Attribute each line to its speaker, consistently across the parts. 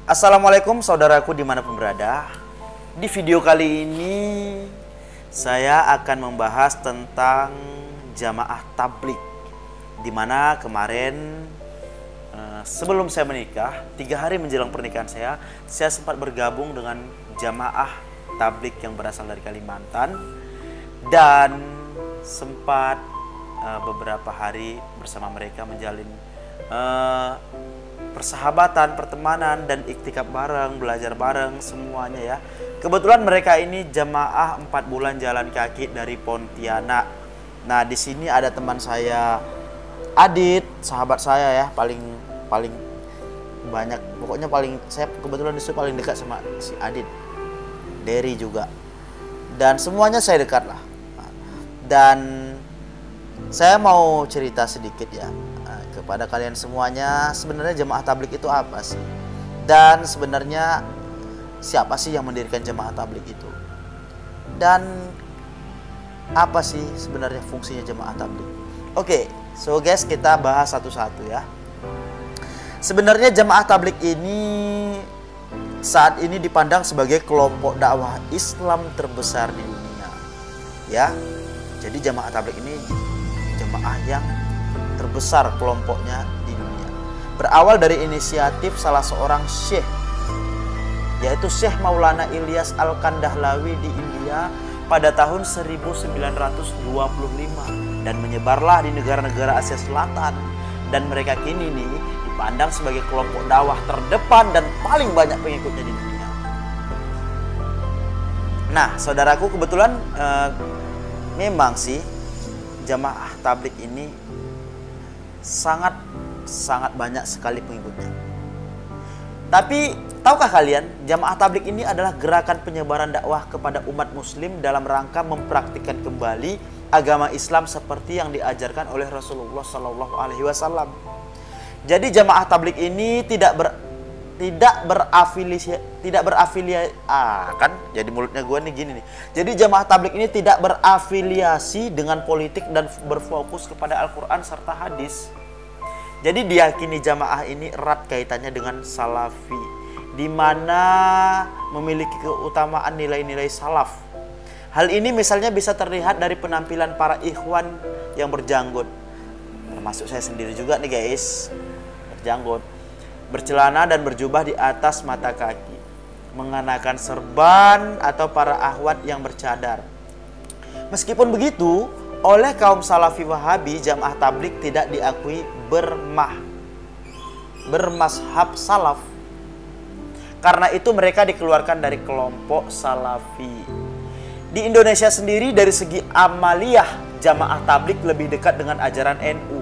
Speaker 1: Assalamualaikum saudaraku dimanapun berada. Di video kali ini saya akan membahas tentang jamaah tablik, dimana kemarin sebelum saya menikah, 3 hari menjelang pernikahan saya sempat bergabung dengan jamaah tablik yang berasal dari Kalimantan, dan sempat beberapa hari bersama mereka menjalin persahabatan, pertemanan, dan iktikaf bareng, belajar bareng semuanya ya. Kebetulan mereka ini jamaah 4 bulan jalan kaki dari Pontianak. Nah, di sini ada teman saya Adit, sahabat saya ya, paling banyak, pokoknya saya kebetulan disitu paling dekat sama si Adit. Derry juga. Dan semuanya saya dekat lah. Dan saya mau cerita sedikit ya kepada kalian semuanya, sebenarnya jemaah tablik itu apa sih? Dan sebenarnya siapa sih yang mendirikan jemaah tablik itu? Dan apa sih sebenarnya fungsinya jemaah tablik? Oke, so guys, kita bahas satu-satu ya. Sebenarnya jemaah tablik ini saat ini dipandang sebagai kelompok dakwah Islam terbesar di dunia. Ya. Jadi jemaah tablik ini jemaah yang terbesar kelompoknya di dunia. Berawal dari inisiatif salah seorang syekh, yaitu Syekh Maulana Ilyas Al-Kandahlawi di India pada tahun 1925, dan menyebarlah di negara-negara Asia Selatan, dan mereka kini nih dipandang sebagai kelompok dakwah terdepan dan paling banyak pengikutnya di dunia. Nah, saudaraku, kebetulan memang sih jamaah tablik ini sangat banyak sekali pengikutnya. Tapi tahukah kalian, jamaah tablik ini adalah gerakan penyebaran dakwah kepada umat muslim dalam rangka mempraktikkan kembali agama Islam seperti yang diajarkan oleh Rasulullah SAW. Jadi jamaah tablik ini tidak berafiliasi, kan jadi mulutnya gue nih gini nih. Jadi jamaah tablik ini tidak berafiliasi dengan politik dan berfokus kepada Al-Quran serta hadis. Jadi diyakini jamaah ini erat kaitannya dengan salafi, di mana memiliki keutamaan nilai-nilai salaf. Hal ini misalnya bisa terlihat dari penampilan para ikhwan yang berjanggut, termasuk saya sendiri juga nih guys, berjanggut, bercelana dan berjubah di atas mata kaki, mengenakan serban, atau para akhwat yang bercadar. Meskipun begitu, oleh kaum Salafi Wahabi, jamaah tablik tidak diakui bermazhab salaf. Karena itu mereka dikeluarkan dari kelompok Salafi. Di Indonesia sendiri, dari segi amaliyah, jamaah tablik lebih dekat dengan ajaran NU.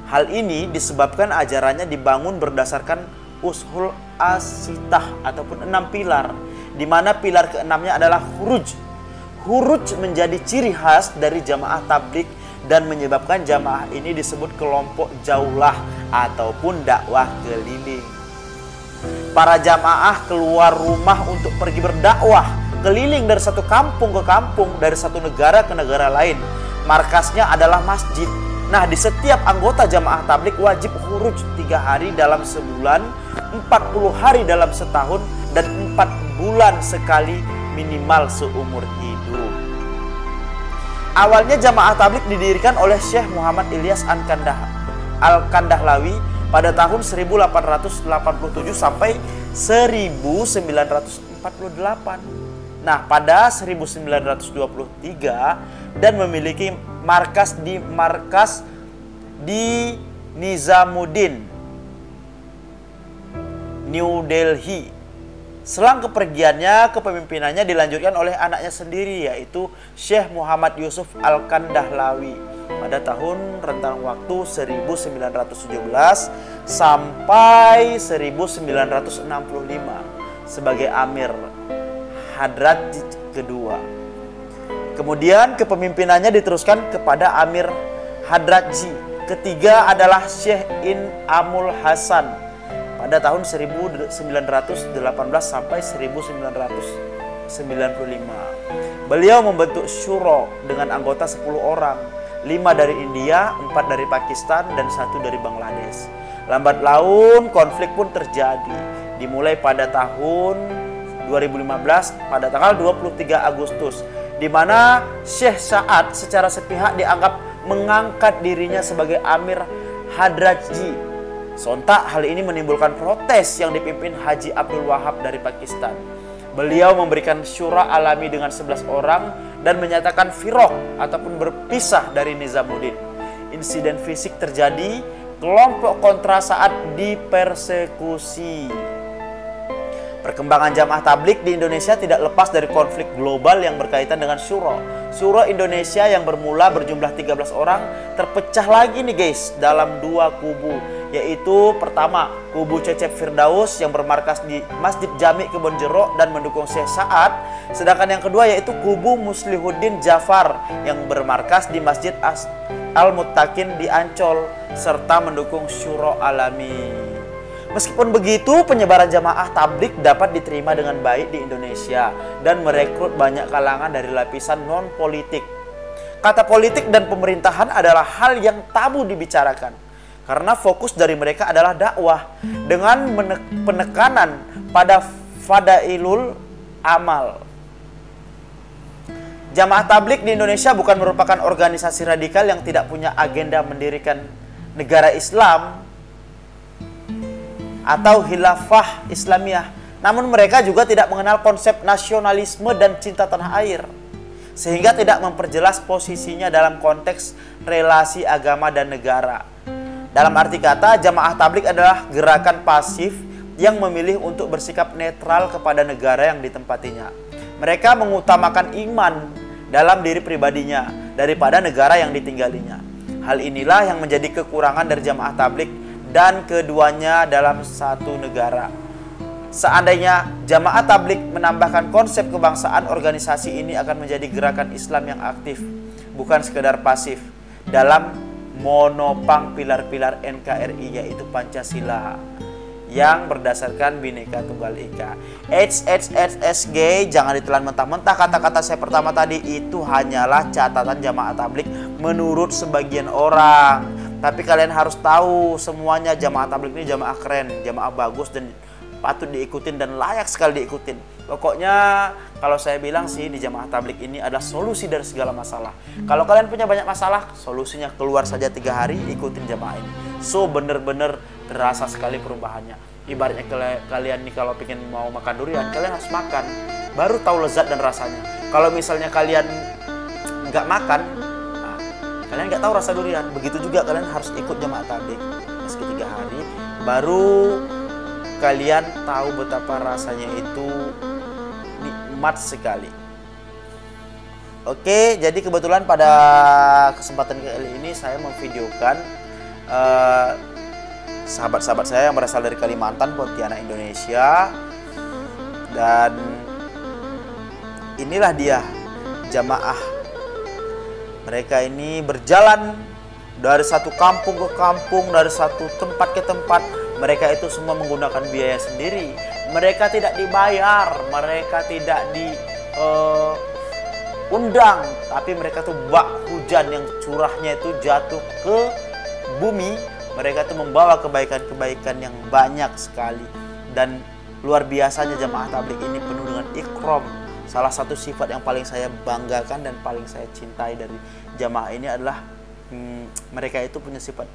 Speaker 1: Hal ini disebabkan ajarannya dibangun berdasarkan ushul asitah ataupun 6 pilar, di mana pilar ke-6-nya adalah huruj. Huruj menjadi ciri khas dari jamaah tablik dan menyebabkan jamaah ini disebut kelompok jaulah ataupun dakwah keliling. Para jamaah keluar rumah untuk pergi berdakwah keliling dari satu kampung ke kampung, dari satu negara ke negara lain. Markasnya adalah masjid. Nah, di setiap anggota jamaah tablik wajib huruj 3 hari dalam sebulan, 40 hari dalam setahun, dan 4 bulan sekali minimal seumur hidup. Awalnya jamaah tablik didirikan oleh Syekh Muhammad Ilyas Al-Kandahlawi pada tahun 1887 sampai 1948. Nah, pada 1923 dan memiliki markas di Nizamuddin, New Delhi. Selang kepergiannya, kepemimpinannya dilanjutkan oleh anaknya sendiri, yaitu Syekh Muhammad Yusuf Al-Kandahlawi pada tahun rentang waktu 1917 sampai 1965 sebagai Amir Hadrat kedua. Kemudian kepemimpinannya diteruskan kepada Amir Hadratji ketiga adalah Syekh Amul Hasan pada tahun 1918 sampai 1995. Beliau membentuk syuro dengan anggota 10 orang, 5 dari India, 4 dari Pakistan, dan 1 dari Bangladesh. Lambat laun konflik pun terjadi. Dimulai pada tahun 2015 pada tanggal 23 Agustus, di mana Syekh Sa'ad secara sepihak dianggap mengangkat dirinya sebagai Amir Hadraji. Sontak hal ini menimbulkan protes yang dipimpin Haji Abdul Wahab dari Pakistan. Beliau memberikan syura alami dengan 11 orang dan menyatakan firaq ataupun berpisah dari Nizamuddin. Insiden fisik terjadi, kelompok kontra Sa'ad dipersekusi. Perkembangan Jamaah Tabligh di Indonesia tidak lepas dari konflik global yang berkaitan dengan syuro. Syuro Indonesia yang bermula berjumlah 13 orang terpecah lagi nih guys dalam dua kubu, yaitu pertama kubu Cecep Firdaus yang bermarkas di Masjid Jami Kebonjeruk dan mendukung Syekh Sa'ad, sedangkan yang kedua yaitu kubu Muslihuddin Jafar yang bermarkas di Masjid Al-Muttaqin di Ancol serta mendukung Syuro Alami. Meskipun begitu, penyebaran jamaah tabligh dapat diterima dengan baik di Indonesia dan merekrut banyak kalangan dari lapisan non-politik. Kata politik dan pemerintahan adalah hal yang tabu dibicarakan, karena fokus dari mereka adalah dakwah dengan penekanan pada fadailul amal. Jamaah tabligh di Indonesia bukan merupakan organisasi radikal yang tidak punya agenda mendirikan negara Islam atau khilafah Islamiyah. Namun mereka juga tidak mengenal konsep nasionalisme dan cinta tanah air, sehingga tidak memperjelas posisinya dalam konteks relasi agama dan negara. Dalam arti kata, jamaah tabligh adalah gerakan pasif yang memilih untuk bersikap netral kepada negara yang ditempatinya. Mereka mengutamakan iman dalam diri pribadinya daripada negara yang ditinggalinya. Hal inilah yang menjadi kekurangan dari jamaah tabligh dan keduanya dalam satu negara. Seandainya jamaah tabligh menambahkan konsep kebangsaan, organisasi ini akan menjadi gerakan Islam yang aktif, bukan sekedar pasif dalam monopang pilar-pilar NKRI, yaitu Pancasila yang berdasarkan Bhinneka Tunggal Ika. HHSG, jangan ditelan mentah-mentah. Kata-kata saya pertama tadi itu hanyalah catatan jamaah tabligh menurut sebagian orang. Tapi kalian harus tahu semuanya jamaah tabligh ini jamaah keren, jamaah bagus dan patut diikutin dan layak sekali diikutin. Pokoknya kalau saya bilang sih di jamaah tabligh ini adalah solusi dari segala masalah. Kalau kalian punya banyak masalah, solusinya keluar saja 3 hari, ikutin jamaah ini. So bener-bener terasa sekali perubahannya. Ibaratnya kalian nih kalau pengen mau makan durian, kalian harus makan, baru tahu lezat dan rasanya. Kalau misalnya kalian nggak makan, kalian nggak tahu rasa durian. Begitu juga kalian harus ikut jamaah tabligh meski 3 hari, baru kalian tahu betapa rasanya itu nikmat sekali. Oke, jadi kebetulan pada kesempatan kali ini saya memvideokan sahabat-sahabat saya yang berasal dari Kalimantan, Pontianak, Indonesia. Dan inilah dia jamaah. Mereka ini berjalan dari satu kampung ke kampung, dari satu tempat ke tempat. Mereka itu semua menggunakan biaya sendiri. Mereka tidak dibayar, mereka tidak diundang, tapi mereka tuh bak hujan yang curahnya itu jatuh ke bumi. Mereka tuh membawa kebaikan-kebaikan yang banyak sekali. Dan luar biasanya jamaah tabligh ini penuh dengan ikram. Salah satu sifat yang paling saya banggakan dan paling saya cintai dari jamaah ini adalah mereka itu punya sifat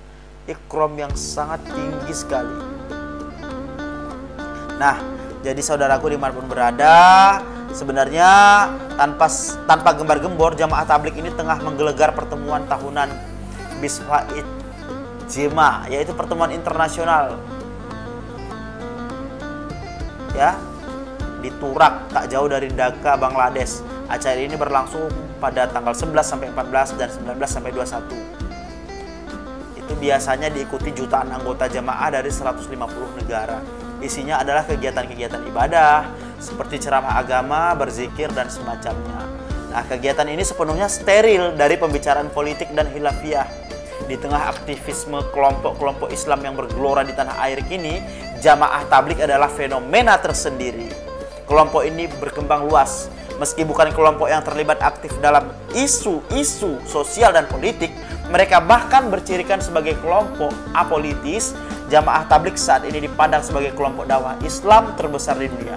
Speaker 1: ikram yang sangat tinggi sekali. Nah, jadi saudaraku dimanapun berada, sebenarnya tanpa gembar-gembor, jamaah tabligh ini tengah menggelegar pertemuan tahunan Bisfaid Jema, yaitu pertemuan internasional ya di Turak, tak jauh dari Dhaka, Bangladesh. Acara ini berlangsung pada tanggal 11 sampai 14 dan 19 sampai 21. Itu biasanya diikuti jutaan anggota jamaah dari 150 negara. Isinya adalah kegiatan-kegiatan ibadah seperti ceramah agama, berzikir dan semacamnya. Nah, kegiatan ini sepenuhnya steril dari pembicaraan politik dan khilafiyah. Di tengah aktivisme kelompok-kelompok Islam yang bergelora di tanah air kini, jamaah tabligh adalah fenomena tersendiri. Kelompok ini berkembang luas. Meski bukan kelompok yang terlibat aktif dalam isu-isu sosial dan politik, mereka bahkan bercirikan sebagai kelompok apolitis Jamaah Tabligh saat ini dipandang sebagai kelompok dakwah Islam terbesar di dunia.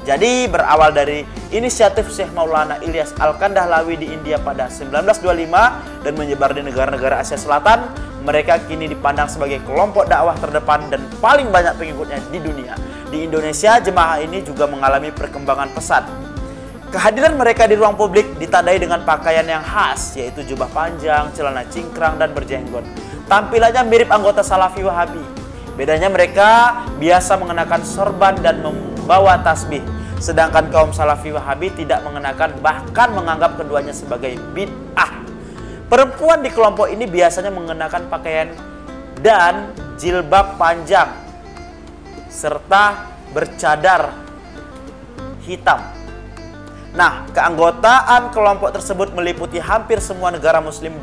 Speaker 1: Jadi berawal dari inisiatif Syekh Maulana Ilyas Al-Kandahlawi di India pada 1925 dan menyebar di negara-negara Asia Selatan, mereka kini dipandang sebagai kelompok dakwah terdepan dan paling banyak pengikutnya di dunia. Di Indonesia, jemaah ini juga mengalami perkembangan pesat. Kehadiran mereka di ruang publik ditandai dengan pakaian yang khas, yaitu jubah panjang, celana cingkrang, dan berjenggot. Tampilannya mirip anggota Salafi Wahabi. Bedanya mereka biasa mengenakan sorban dan membawa tasbih, sedangkan kaum Salafi Wahabi tidak mengenakan, bahkan menganggap keduanya sebagai bid'ah. Perempuan di kelompok ini biasanya mengenakan pakaian dan jilbab panjang serta bercadar hitam. Nah, keanggotaan kelompok tersebut meliputi hampir semua negara muslim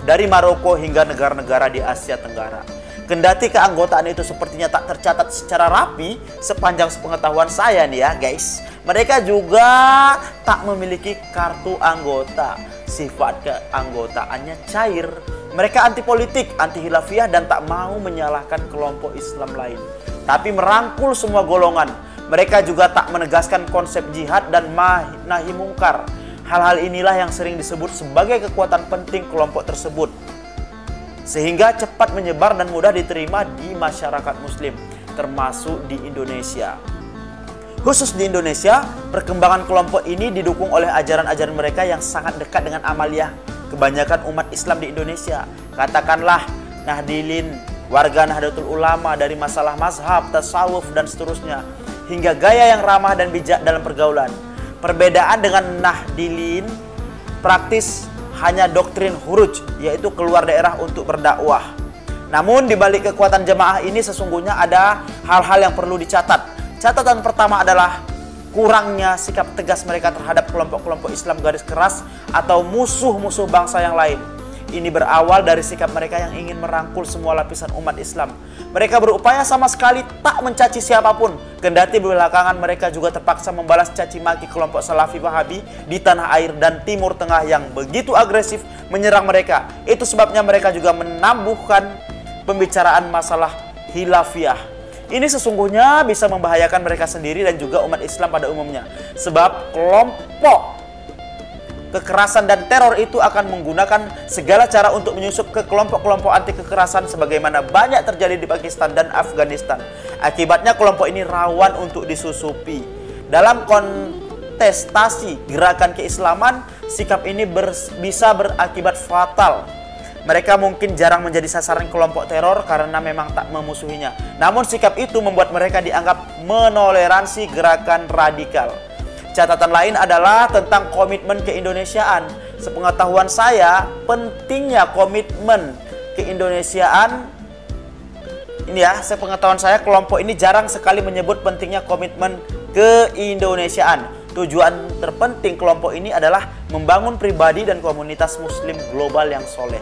Speaker 1: dari Maroko hingga negara-negara di Asia Tenggara. Kendati keanggotaan itu sepertinya tak tercatat secara rapi sepanjang sepengetahuan saya nih ya guys. Mereka juga tak memiliki kartu anggota. Sifat keanggotaannya cair. Mereka anti politik, anti khilafiyah dan tak mau menyalahkan kelompok Islam lain, tapi merangkul semua golongan. Mereka juga tak menegaskan konsep jihad dan nahi mungkar. Hal-hal inilah yang sering disebut sebagai kekuatan penting kelompok tersebut, sehingga cepat menyebar dan mudah diterima di masyarakat muslim, termasuk di Indonesia. Khusus di Indonesia, perkembangan kelompok ini didukung oleh ajaran-ajaran mereka yang sangat dekat dengan amaliyah kebanyakan umat Islam di Indonesia. Katakanlah Nahdilin, warga Nahdlatul Ulama dari masalah mazhab, tasawuf, dan seterusnya, hingga gaya yang ramah dan bijak dalam pergaulan. Perbedaan dengan Nahdilin praktis hanya doktrin huruj, yaitu keluar daerah untuk berdakwah. Namun di balik kekuatan jemaah ini sesungguhnya ada hal-hal yang perlu dicatat. Catatan pertama adalah kurangnya sikap tegas mereka terhadap kelompok-kelompok Islam garis keras atau musuh-musuh bangsa yang lain. Ini berawal dari sikap mereka yang ingin merangkul semua lapisan umat Islam. Mereka berupaya sama sekali tak mencaci siapapun. Kendati belakangan mereka juga terpaksa membalas caci maki kelompok Salafi Wahabi di tanah air dan Timur Tengah yang begitu agresif menyerang mereka. Itu sebabnya mereka juga menambuhkan pembicaraan masalah khilafiyah. Ini sesungguhnya bisa membahayakan mereka sendiri dan juga umat Islam pada umumnya. Sebab kelompok kekerasan dan teror itu akan menggunakan segala cara untuk menyusup ke kelompok-kelompok anti kekerasan sebagaimana banyak terjadi di Pakistan dan Afghanistan. Akibatnya kelompok ini rawan untuk disusupi. Dalam kontestasi gerakan keislaman, sikap ini bisa berakibat fatal. Mereka mungkin jarang menjadi sasaran kelompok teror karena memang tak memusuhinya. Namun sikap itu membuat mereka dianggap menoleransi gerakan radikal. Catatan lain adalah tentang komitmen keindonesiaan. Sepengetahuan saya, pentingnya komitmen keindonesiaan ini ya, sepengetahuan saya kelompok ini jarang sekali menyebut pentingnya komitmen keindonesiaan. Tujuan terpenting kelompok ini adalah membangun pribadi dan komunitas muslim global yang soleh.